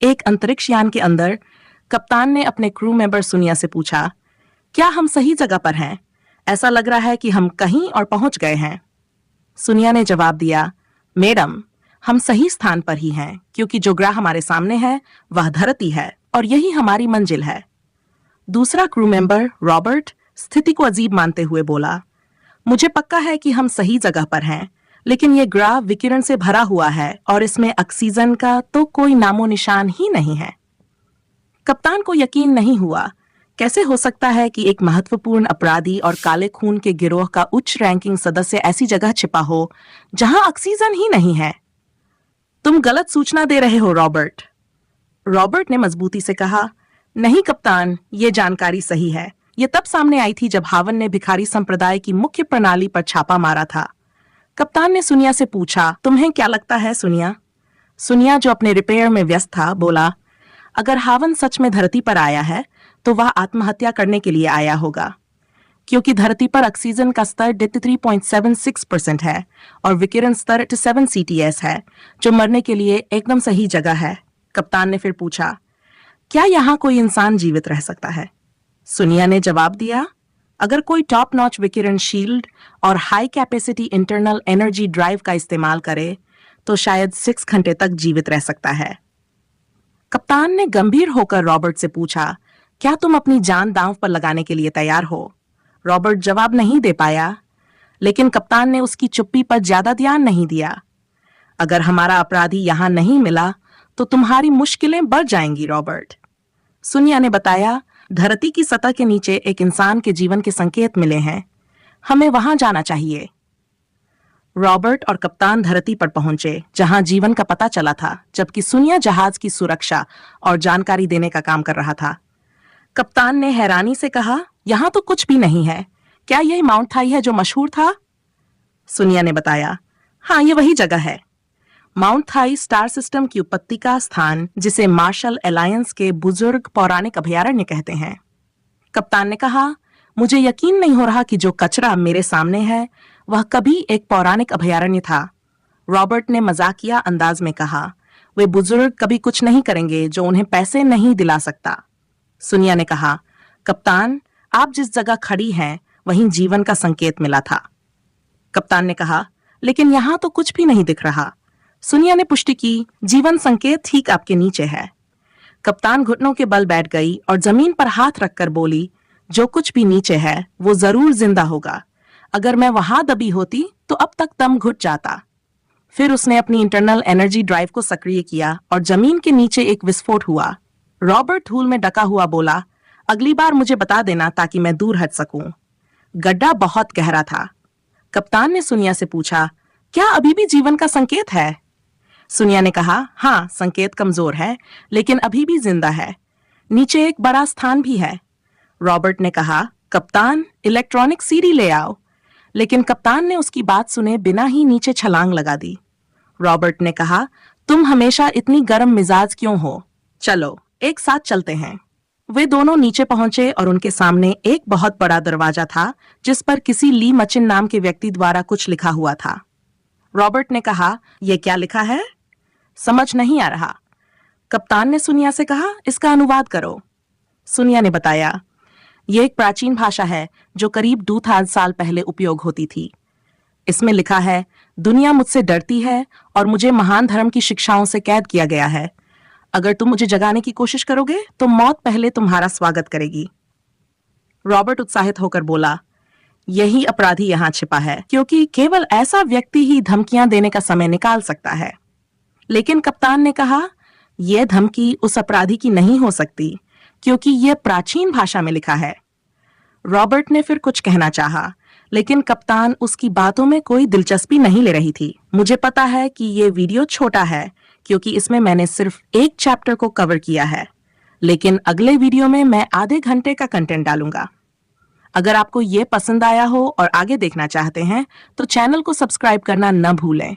एक अंतरिक्ष यान के अंदर कप्तान ने अपने क्रू मेंबर सुनिया से पूछा, क्या हम सही जगह पर हैं? ऐसा लग रहा है कि हम कहीं और पहुंच गए हैं। सुनिया ने जवाब दिया, मैडम, हम सही स्थान पर ही हैं, क्योंकि जो ग्रह हमारे सामने है वह धरती है और यही हमारी मंजिल है। दूसरा क्रू मेंबर रॉबर्ट स्थिति को अजीब मानते हुए बोला, मुझे पक्का है कि हम सही जगह पर हैं, लेकिन ये ग्रह विकिरण से भरा हुआ है और इसमें ऑक्सीजन का तो कोई नामो निशान ही नहीं है। कप्तान को यकीन नहीं हुआ। कैसे हो सकता है कि एक महत्वपूर्ण अपराधी और काले खून के गिरोह का उच्च रैंकिंग सदस्य ऐसी जगह छिपा हो जहां ऑक्सीजन ही नहीं है? तुम गलत सूचना दे रहे हो रॉबर्ट। रॉबर्ट ने मजबूती से कहा, नहीं कप्तान, ये जानकारी सही है। ये तब सामने आई थी जब हावन ने भिखारी संप्रदाय की मुख्य प्रणाली पर छापा मारा था। कप्तान ने सुनिया से पूछा, तुम्हें क्या लगता है सुनिया? सुनिया, जो अपने रिपेयर में व्यस्त था, बोला, अगर हावन सच में धरती पर आया है तो वह आत्महत्या करने के लिए आया होगा, क्योंकि धरती पर ऑक्सीजन का स्तर 83.76% है और विकिरण स्तर 7 CTS है, जो मरने के लिए एकदम सही जगह है। कप्तान ने फिर पूछा, क्या यहाँ कोई इंसान जीवित रह सकता है? सुनिया ने जवाब दिया, अगर कोई टॉप नॉच विकिरण शील्ड और high capacity internal energy drive का इस्तेमाल करे तो शायद 6 घंटे तक जीवित रह सकता है। कप्तान ने गंभीर होकर रॉबर्ट से पूछा, क्या तुम अपनी जान दांव पर लगाने के लिए तैयार हो? रॉबर्ट जवाब नहीं दे पाया, लेकिन कप्तान ने उसकी चुप्पी पर ज्यादा ध्यान नहीं दिया। अगर हमारा अपराधी यहां नहीं मिला तो तुम्हारी मुश्किलें बढ़ जाएंगी रॉबर्ट। सुनिया ने बताया, धरती की सतह के नीचे एक इंसान के जीवन के संकेत मिले हैं, हमें वहां जाना चाहिए। रॉबर्ट और कप्तान धरती पर पहुंचे जहां जीवन का पता चला था, जबकि सुनिया जहाज की सुरक्षा और जानकारी देने का काम कर रहा था। कप्तान ने हैरानी से कहा, यहां तो कुछ भी नहीं है। क्या यह माउंट थाई है जो मशहूर था? सुनिया ने बताया, हाँ, ये वही जगह है। माउंट थाई स्टार सिस्टम की उत्पत्ति का स्थान, जिसे मार्शल अलायंस के बुजुर्ग पौराणिक अभयारण्य कहते हैं। कप्तान ने कहा, मुझे यकीन नहीं हो रहा कि जो कचरा मेरे सामने है वह कभी एक पौराणिक अभयारण्य था। रॉबर्ट ने मजाकिया अंदाज में कहा, वे बुजुर्ग कभी कुछ नहीं करेंगे जो उन्हें पैसे नहीं दिला सकता। सुनिया ने कहा, कप्तान, आप जिस जगह खड़ी हैं वहीं जीवन का संकेत मिला था। कप्तान ने कहा, लेकिन यहां तो कुछ भी नहीं दिख रहा। सुनिया ने पुष्टि की, जीवन संकेत ठीक आपके नीचे है। कप्तान घुटनों के बल बैठ गई और जमीन पर हाथ रखकर बोली, जो कुछ भी नीचे है वो जरूर जिंदा होगा। अगर मैं वहां दबी होती तो अब तक दम घुट जाता। फिर उसने अपनी इंटरनल एनर्जी ड्राइव को सक्रिय किया और जमीन के नीचे एक विस्फोट हुआ। रॉबर्ट धूल में ढका हुआ बोला, अगली बार मुझे बता देना ताकि मैं दूर हट सकूं। गड्ढा बहुत गहरा था। कप्तान ने सुनिया से पूछा, क्या अभी भी जीवन का संकेत है? सुनिया ने कहा, हाँ, संकेत कमजोर है लेकिन अभी भी जिंदा है। नीचे एक बड़ा स्थान भी है। रॉबर्ट ने कहा, कप्तान, इलेक्ट्रॉनिक सीढ़ी ले आओ। लेकिन कप्तान ने उसकी बात सुने बिना ही नीचे छलांग लगा दी। रॉबर्ट ने कहा, तुम हमेशा इतनी गर्म मिजाज क्यों हो? चलो एक साथ चलते हैं। वे दोनों नीचे पहुंचे और उनके सामने एक बहुत बड़ा दरवाजा था जिस पर किसी ली मचिन नाम के व्यक्ति द्वारा कुछ लिखा हुआ था। रॉबर्ट ने कहा, यह क्या लिखा है? समझ नहीं आ रहा। कप्तान ने सुनिया से कहा, इसका अनुवाद करो। सुनिया ने बताया, यह एक प्राचीन भाषा है जो करीब 2000 साल पहले उपयोग होती थी। इसमें लिखा है, दुनिया मुझसे डरती है और मुझे महान धर्म की शिक्षाओं से कैद किया गया है। अगर तुम मुझे जगाने की कोशिश करोगे तो मौत पहले तुम्हारा स्वागत करेगी। रॉबर्ट उत्साहित होकर बोला, यही अपराधी यहां छिपा है, क्योंकि केवल ऐसा व्यक्ति ही धमकियां देने का समय निकाल सकता है। लेकिन कप्तान ने कहा, यह धमकी उस अपराधी की नहीं हो सकती, क्योंकि यह प्राचीन भाषा में लिखा है। रॉबर्ट ने फिर कुछ कहना चाहा, लेकिन कप्तान उसकी बातों में कोई दिलचस्पी नहीं ले रही थी। मुझे पता है कि यह वीडियो छोटा है, क्योंकि इसमें मैंने सिर्फ एक चैप्टर को कवर किया है, लेकिन अगले वीडियो में मैं आधे घंटे का कंटेंट डालूंगा। अगर आपको ये पसंद आया हो और आगे देखना चाहते हैं तो चैनल को सब्सक्राइब करना न भूलें।